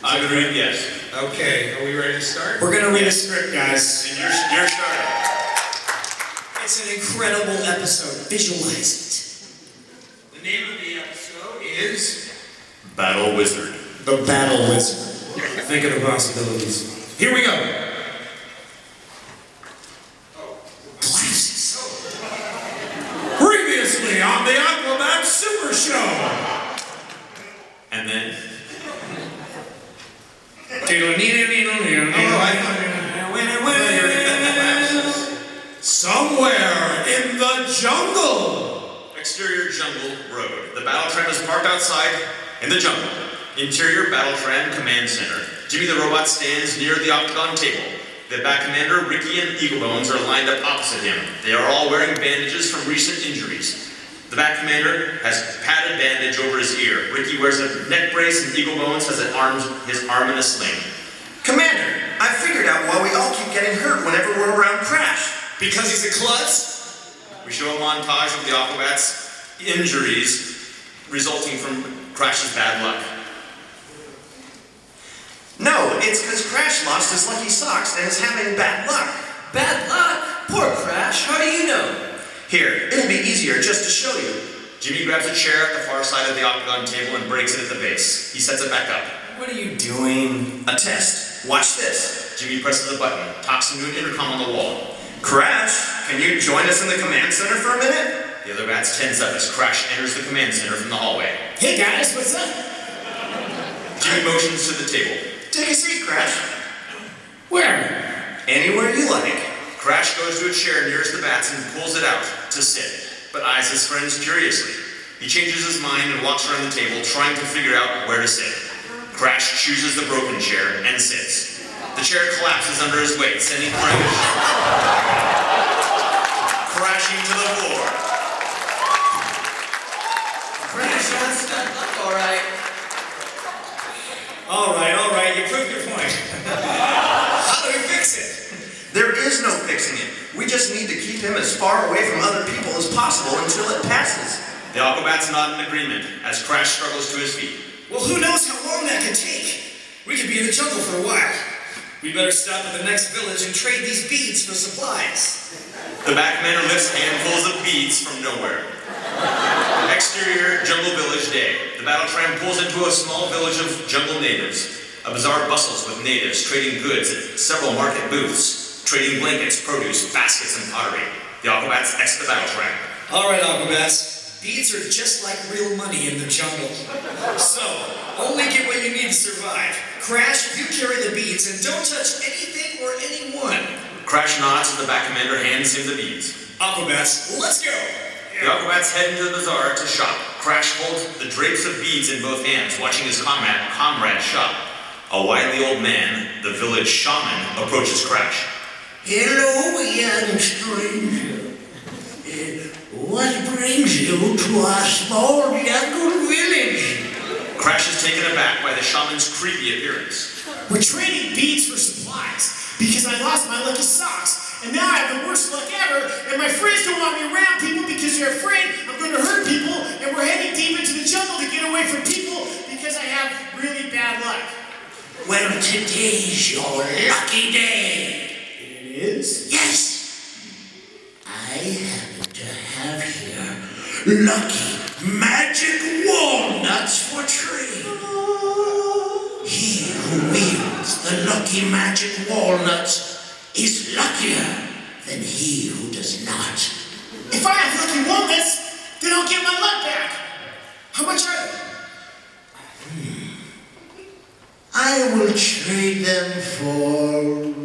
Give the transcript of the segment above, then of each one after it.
I would read yes. Okay, are we ready to start? We're gonna read a script, guys. And you're starting. It's an incredible episode. Visualize it. The name of the episode is Battle Wizard. The Battle Wizard. Think of the possibilities. Here we go. Glasses. Previously on the Aquabats Super Show. And then Somewhere in the jungle. exterior jungle road. The battle tram is parked outside in the jungle. Interior battle tram command center. Jimmy the robot stands near the octagon table. The Bat Commander, Ricky, and Eagle Bones are lined up opposite him. They are all wearing bandages from recent injuries. The Bat Commander has padded bandage over his ear. Ricky wears a neck brace and Eagle Bones has his arm in a sling. Commander, I figured out why we all keep getting hurt whenever we're around Crash. Because he's a klutz? We show a montage of the Aquabats' injuries resulting from Crash's bad luck. No, it's because Crash lost his lucky socks and is having bad luck. Bad luck? Poor Crash, how do you know? Here, it'll be easier just to show you. Jimmy grabs a chair at the far side of the octagon table and breaks it at the base. He sets it back up. What are you doing? A test. Watch this. Jimmy presses a button, talks into an intercom on the wall. Crash, can you join us in the command center for a minute? The other bats tense up as Crash enters the command center from the hallway. Hey guys, what's up? Jimmy motions to the table. Take a seat, Crash. Where? Anywhere you like. Crash goes to a chair nearest the bats and pulls it out to sit, but eyes his friends curiously. He changes his mind and walks around the table, trying to figure out where to sit. Crash chooses the broken chair and sits. The chair collapses under his weight, sending Crash crashing to the floor. Crash, that's bad luck, alright. Alright, you proved your point. How do we fix it? There is no fixing it. We just need to keep him as far away from other people as possible until it passes. The Aquabats nod in agreement as Crash struggles to his feet. Well, who knows how long that could take? We could be in the jungle for a while. We better stop at the next village and trade these beads for supplies. The Bat Commander lifts handfuls of beads from nowhere. Exterior jungle village day. The battle tram pulls into a small village of jungle natives. A bazaar bustles with natives trading goods at several market booths, trading blankets, produce, baskets, and pottery. The Aquabats exit the battle tram. Alright, Aquabats. Beads are just like real money in the jungle. So, only get what you need to survive. Crash, you carry the beads and don't touch anything or anyone. Crash nods and the Bat Commander hands him the beads. Aquabats, let's go! The Aquabats head into the bazaar to shop. Crash holds the drapes of beads in both hands, watching his comrade shop. A wily old man, the village shaman, approaches Crash. Hello, young stranger. What brings you to our small jungle village? Crash is taken aback by the shaman's creepy appearance. We're trading beads for supplies because I lost my lucky socks and now I have the worst luck ever and my friends don't want me around people because they're afraid I'm going to hurt people and we're heading deep into the jungle to get away from people because I have really bad luck. Well, today's your lucky day. It is? Yes. I happen to have here lucky magic walnuts for trade. He who wields the lucky magic walnuts is luckier than he who does not. If I have lucky walnuts, then I'll get my luck back. How much are they? I will trade them for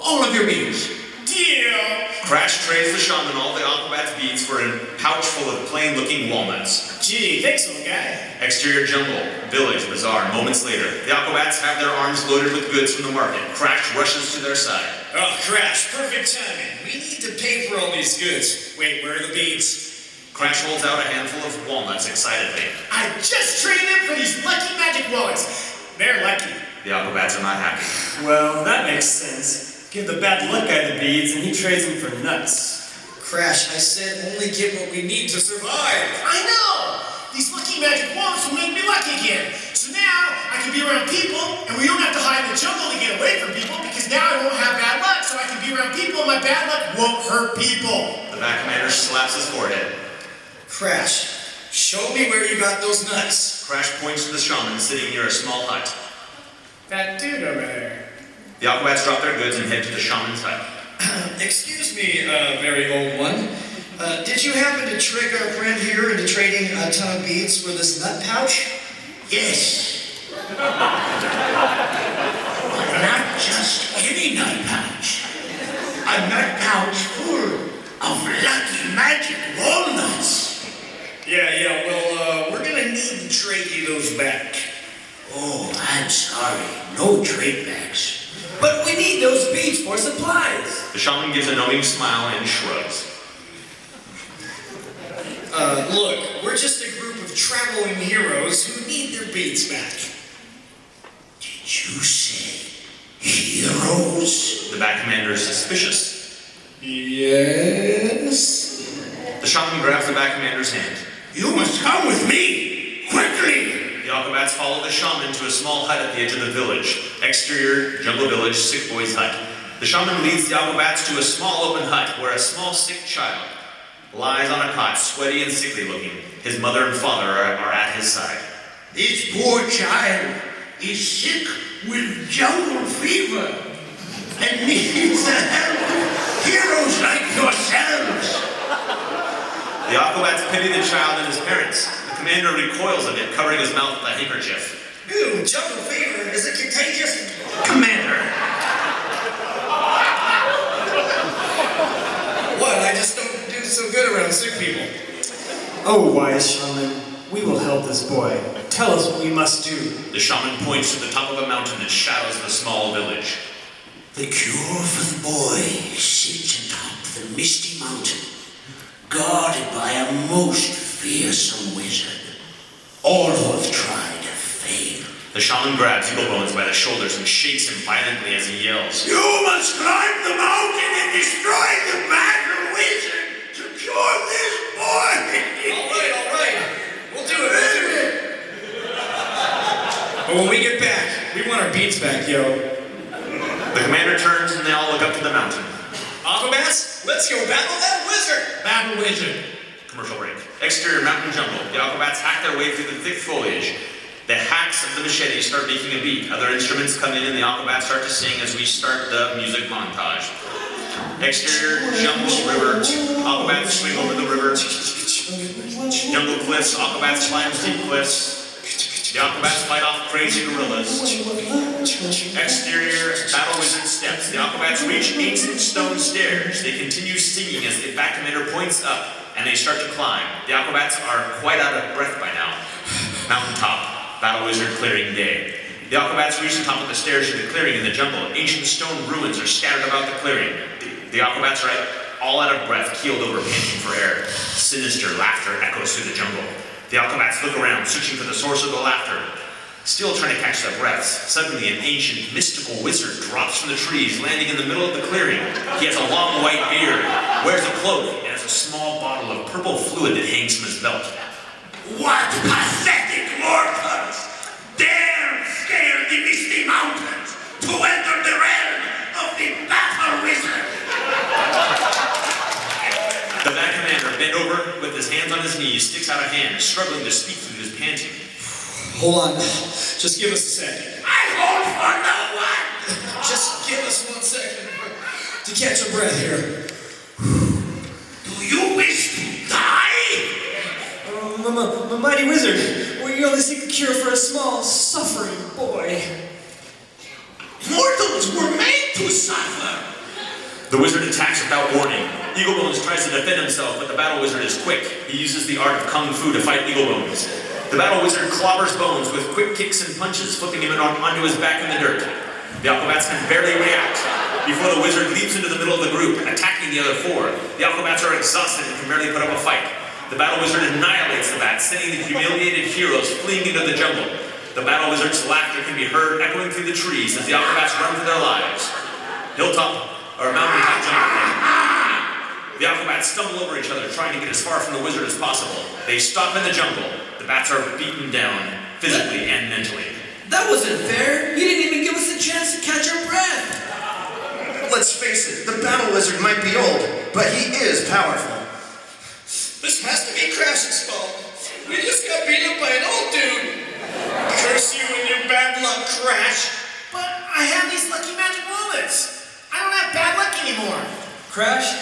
all of your beads. Deal! Crash trades the shaman all the Aquabats beads for a pouch full of plain-looking walnuts. Gee, thanks, old guy. Exterior jungle, village, bazaar. Moments later, the Aquabats have their arms loaded with goods from the market. Crash rushes to their side. Oh, Crash, perfect timing. We need to pay for all these goods. Wait, where are the beads? Crash holds out a handful of walnuts excitedly. I just traded them for these lucky magic walnuts. They're lucky. The Aquabats are not happy. Well, that makes sense. Give the bad luck guy the beads and he trades them for nuts. Crash, I said only get what we need to survive. I know! These lucky magic walnuts will make me lucky again. So So now I can be around people, and we don't have to hide in the jungle to get away from people, because now I won't have bad luck, so I can be around people, and my bad luck won't hurt people. The bat commander slaps his forehead. Crash, show me where you got those nuts. Crash points to the shaman sitting near a small hut. That dude over there. The Aquabats drop their goods and head to the shaman's hut. Excuse me, very old one. Did you happen to trick our friend here into trading a ton of beads for this nut pouch? Yes. But not just any nut pouch. A nut pouch full of lucky magic walnuts. Yeah, well, we're gonna need to trade you those back. Oh, I'm sorry. No trade backs. But we need those beads for supplies. The shaman gives a knowing smile and shrugs. Look, we're just a group of traveling heroes who need their beads back. Did you say heroes? The bat commander is suspicious. Yes? The shaman grabs the bat commander's hand. You must come with me, quickly! The Aquabats follow the shaman to a small hut at the edge of the village. Exterior, jungle village, sick boy's hut. The shaman leads the Aquabats to a small open hut where a small sick child lies on a cot, sweaty and sickly looking. His mother and father are at his side. This poor child is sick with jungle fever and needs the help of heroes like yourselves. The Aquabats pity the child and his parents. The commander recoils a bit, covering his mouth with a handkerchief. Ooh, jungle fever, is it contagious? Commander! What, I just don't do so good around sick people. Oh, wise shaman, we will help this boy. Tell us what we must do. The shaman points to the top of a mountain that shadows the small village. The cure for the boy sits atop the misty mountain, guarded by a most fearsome wizard. All who have tried have failed. The shaman grabs Eagle Bones by the shoulders and shakes him violently as he yells. You must climb the mountain and destroy the battle wizard to cure this boy! All right. We'll do it. But when we get back, we want our beads back, yo. The commander turns and they all look up to the mountain. Aquabats, let's go battle that wizard! Battle wizard. Commercial break. Exterior mountain jungle. The Aquabats hack their way through the thick foliage. The hacks of the machete start making a beat. Other instruments come in and the Aquabats start to sing as we start the music montage. Exterior jungle river. Aquabats swing over the river. Jungle cliffs. Aquabats climb steep cliffs. The Aquabats fight off crazy gorillas. Exterior battle wizard steps. The Aquabats reach ancient stone stairs. They continue singing as the bat commander points up and they start to climb. The Aquabats are quite out of breath by now. Mountaintop. Battle wizard clearing day. The Aquabats reach the top of the stairs to the clearing in the jungle. Ancient stone ruins are scattered about the clearing. The Aquabats are all out of breath, keeled over, panting for air. Sinister laughter echoes through the jungle. The Aquabats look around, searching for the source of the laughter. Still trying to catch their breaths, suddenly an ancient, mystical wizard drops from the trees, landing in the middle of the clearing. He has a long white beard, wears a cloak, and has a small bottle of purple fluid that hangs from his belt. What pathetic mortals dare scale the misty mountains to enter the realm of the battle wizard? The bat commander, bent over with his hands on his knees, sticks out a hand, struggling to speak through his panting. Hold on, just give us a second. I hold for no one! Just give us 1 second to catch our breath here. Do you wish to die? Mighty wizard, we only seek a cure for a small, suffering boy. Mortals were made to suffer! The wizard attacks without warning. Eaglebones tries to defend himself, but the battle wizard is quick. He uses the art of kung fu to fight Eaglebones. The battle wizard clobbers Bones with quick kicks and punches, flipping him onto his back in the dirt. The Aquabats can barely react before the wizard leaps into the middle of the group, attacking the other four. The Aquabats are exhausted and can barely put up a fight. The battle wizard annihilates the bats, sending the humiliated heroes fleeing into the jungle. The battle wizard's laughter can be heard echoing through the trees as the Aquabats run for their lives. Hilltop or mountaintop jungle. The Aquabats stumble over each other, trying to get as far from the wizard as possible. They stop in the jungle. The bats are beaten down. physically and mentally. That wasn't fair. You didn't even give us a chance to catch our breath. Let's face it, the battle wizard might be old, but he is powerful. This has to be Crash's fault. We just got beat up by an old dude. Curse you and your bad luck, Crash. But I have these lucky magic walnuts. I don't have bad luck anymore. Crash,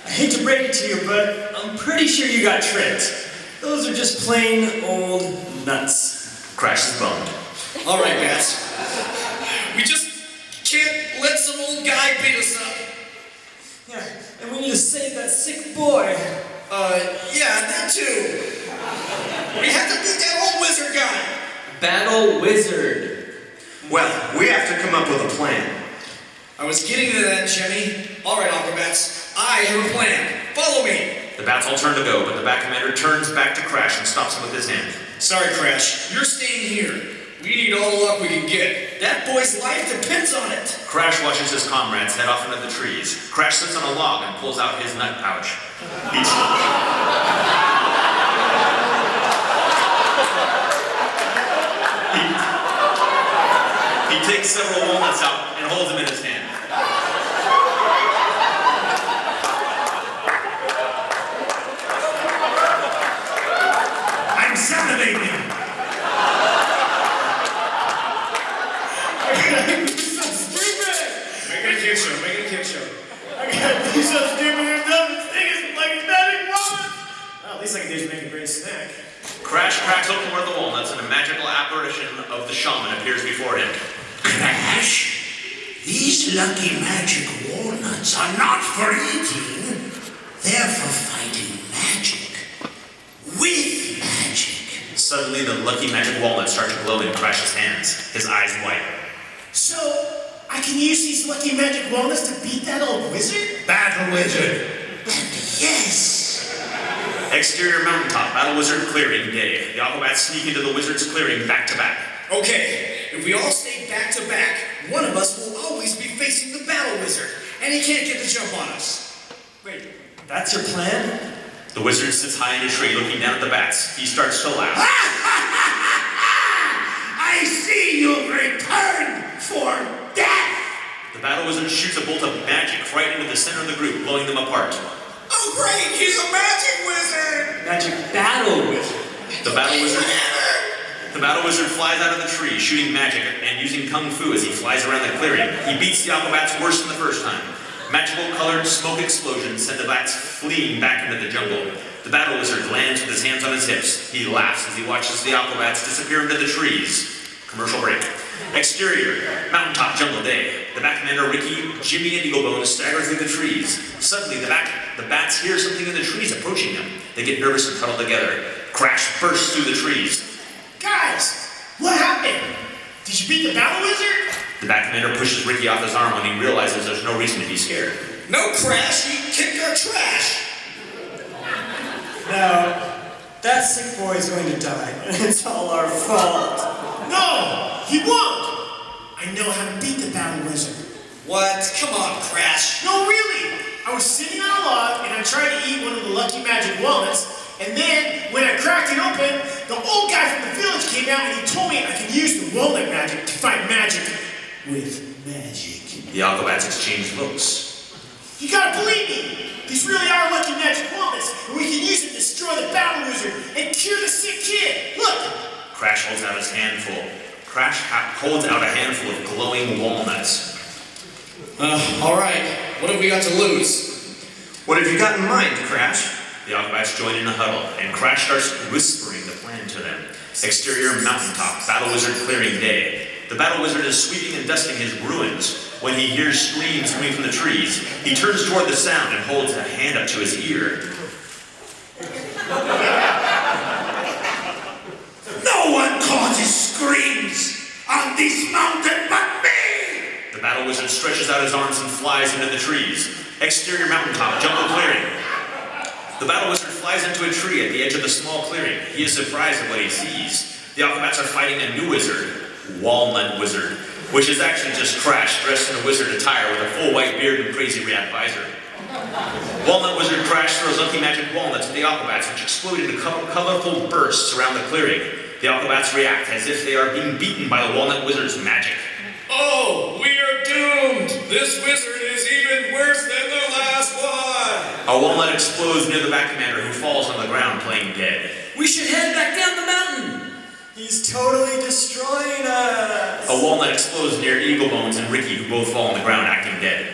I hate to break it to you, but I'm pretty sure you got tricked. Those are just plain old nuts. Crash is bummed. All right, Bats. We just can't let some old guy beat us up. Yeah, and we need to save that sick boy. Yeah, that too. We have to beat that old wizard guy. Battle wizard. Well, we have to come up with a plan. I was getting to that, Jimmy. All right, Aquabats. I have a plan. Follow me. The bats all turn to go, but the Bat Commander turns back to Crash and stops him with his hand. Sorry, Crash. You're staying here. We need all the luck we can get. That boy's life depends on it. Crash watches his comrades head off into the trees. Crash sits on a log and pulls out his nut pouch. He takes several walnuts out and holds them in his hand. I'm salivating. So stupid! Make it a kid show. Make it a kid show. I gotta be so stupid. There's nothing stinking like magic walnuts. Well, at least I can do is make a great snack. Crash cracks open one of the walnuts and a magical apparition of the shaman appears before him. Crash, these lucky magic walnuts are not for eating. They're for fighting magic. With magic. Suddenly, the lucky magic walnuts start to glow in Crash's hands, his eyes white. So, I can use these lucky magic walnuts to beat that old wizard? Battle wizard. And yes, Exterior mountaintop, Battle Wizard clearing, day. The Aquabats sneak into the wizard's clearing back to back. Okay, if we all stay back to back, one of us will always be facing the battle wizard, and he can't get the jump on us. Wait, that's your plan? The wizard sits high in a tree looking down at the bats. He starts to laugh. I see you've returned for death. The Battle Wizard shoots a bolt of magic right into the center of the group, blowing them apart. Oh great, he's a magic wizard! Magic battle wizard. The Battle Wizard flies out of the tree, shooting magic and using kung fu as he flies around the clearing. He beats the Aquabats worse than the first time. Magical colored smoke explosions send the bats fleeing back into the jungle. The Battle Wizard lands with his hands on his hips. He laughs as he watches the Aquabats disappear into the trees. Commercial break. Exterior, mountaintop jungle day. The Bat Commander Ricky, Jimmy, and Eaglebone stagger through the trees. Suddenly, the bats hear something in the trees approaching them. They get nervous and huddle together. Crash bursts through the trees. Guys, what happened? Did you beat the battle wizard? The Bat Commander pushes Ricky off his arm when he realizes there's no reason to be scared. No, Crash, he kicked our trash! Now, that sick boy is going to die, and it's all our fault. No, he won't. I know how to beat the battle wizard. What? Come on, Crash. No, really. I was sitting on a log and I tried to eat one of the lucky magic walnuts. And then, when I cracked it open, the old guy from the village came out and he told me I could use the walnut magic to fight magic with magic. The Aquabats exchange looks. You gotta believe me! These really are lucky magic walnuts, and we can use them to destroy the battle wizard and cure the sick kid! Look! Crash holds out his handful. Holds out a handful of glowing walnuts. All right. What have we got to lose? What have you got in mind, Crash? The Aquabats join in a huddle, and Crash starts whispering the plan to them. Exterior mountaintop, Battle Wizard clearing day. The Battle Wizard is sweeping and dusting his ruins. When he hears screams coming from the trees, he turns toward the sound and holds a hand up to his ear. no one causes screams on this mountain but me. The Battle Wizard stretches out his arms and flies into the trees. Exterior mountaintop, jungle clearing. The Battle Wizard flies into a tree at the edge of the small clearing. He is surprised at what he sees. The Aquabats are fighting a new wizard, Walnut Wizard, which is actually just Crash dressed in a wizard attire with a full white beard and crazy rat visor. Walnut Wizard Crash throws lucky magic walnuts at the Aquabats, which explode into colorful bursts around the clearing. The Aquabats react as if they are being beaten by the Walnut Wizard's magic. Oh, we are doomed! This wizard is even worse than the last one! A walnut explodes near the Bat Commander, who falls on the ground playing dead. We should head back down the mountain. He's totally destroying us. A walnut explodes near Eagle Bones and Ricky, who both fall on the ground acting dead.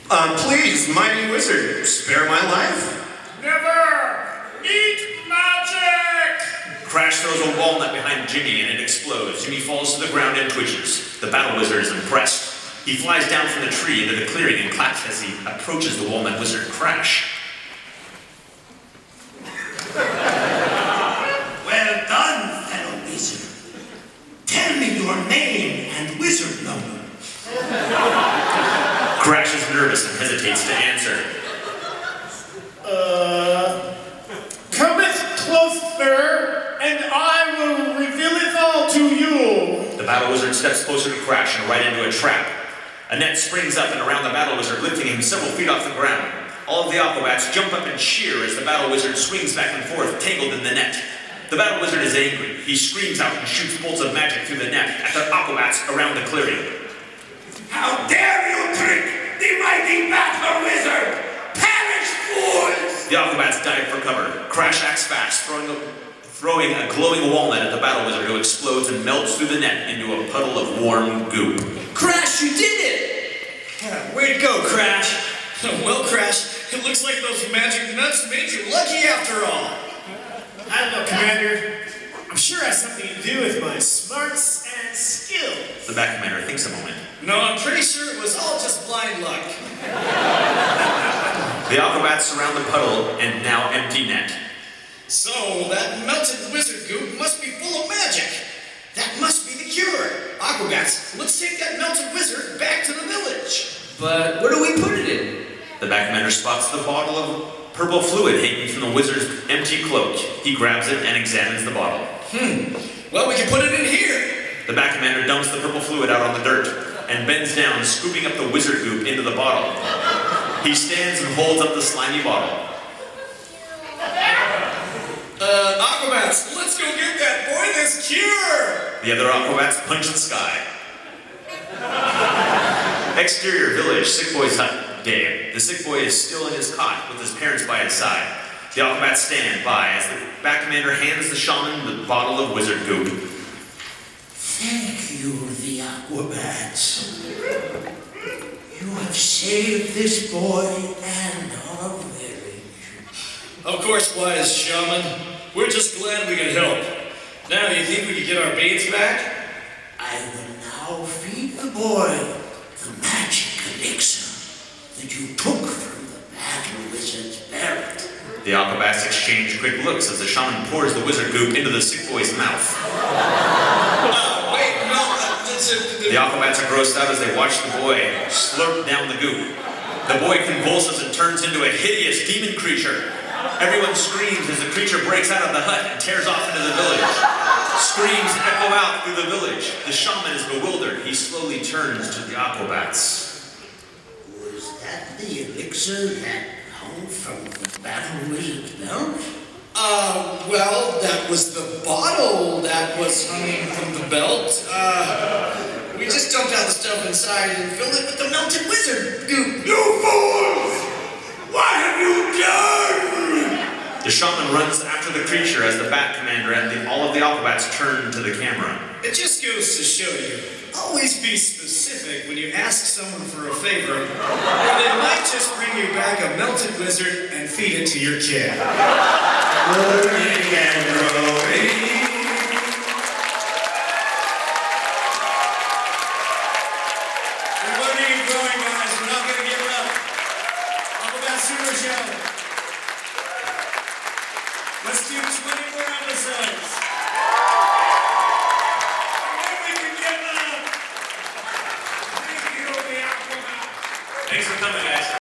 Please, mighty wizard, spare my life. Never! Eat magic! Crash throws a walnut behind Jimmy and it explodes. Jimmy falls to the ground and twitches. The Battle Wizard is impressed. He flies down from the tree into the clearing and claps as he approaches the Walnut Wizard, Crash. Well done, fellow wizard. Tell me your name and wizard number. Crash is nervous and hesitates to answer. Cometh closer, and I will reveal it all to you. The Battle Wizard steps closer to Crash and right into a trap. A net springs up and around the Battle Wizard, lifting him several feet off the ground. All of the Aquabats jump up and cheer as the Battle Wizard swings back and forth, tangled in the net. The Battle Wizard is angry. He screams out and shoots bolts of magic through the net at the Aquabats around the clearing. How dare you trick the mighty Battle Wizard! Perish, fools! The Aquabats dive for cover. Crash acts fast, throwing a glowing walnut at the Battle Wizard, who explodes and melts through the net into a puddle of warm goop. Crash, you did it! Yeah, way to go, Crash. Well, Crash, it looks like those magic nuts made you lucky after all. I don't know, Commander. I'm sure it has something to do with my smarts and skills. The Bat Commander thinks a moment. No, I'm pretty sure it was all just blind luck. The Aquabats surround the puddle and now empty net. So, that melted wizard goop must be full of magic. That must be the cure. Aquabats, let's take that melted wizard back to the village. But where do we put it in? The Bat Commander spots the bottle of purple fluid hanging from the wizard's empty cloak. He grabs it and examines the bottle. Well, we can put it in here. The Bat Commander dumps the purple fluid out on the dirt and bends down, scooping up the wizard goop into the bottle. He stands and holds up the slimy bottle. Aquabats, let's go get that boy this cure. The other Aquabats punch the sky. Exterior village, sick boy's hut, day. The sick boy is still in his cot with his parents by his side. The Aquabats stand by as the Bat Commander hands the shaman the bottle of wizard goop. Thank you, the Aquabats. You have saved this boy and our village. Of course, wise shaman. We're just glad we could help. Now, you think we could get our beads back? I will now feed the boy the magic elixir that you took from the Battle Wizard's belt. The Aquabats exchange quick looks as the shaman pours the wizard goop into the sick boy's mouth. Wait, no, The Aquabats are grossed out as they watch the boy slurp down the goop. The boy convulses and turns into a hideous demon creature. Everyone screams as the creature breaks out of the hut and tears off into the village. Screams echo out through the village. The shaman is bewildered. He slowly turns to the Aquabats. Was that the elixir that hung from the Battle Wizard's belt? Well, that was the bottle that was hanging from the belt. We just dumped out the stuff inside and filled it with the melted wizard goop. You fools! What have you done? The shaman runs after the creature as the Bat Commander and all of the Aquabats turn to the camera. It just goes to show you, always be specific when you ask someone for a favor, or they might just bring you back a melted wizard and feed it to your kid. Rolling and rolling. We're learning and growing, guys. We're not going to give up. Aquabat Super Show.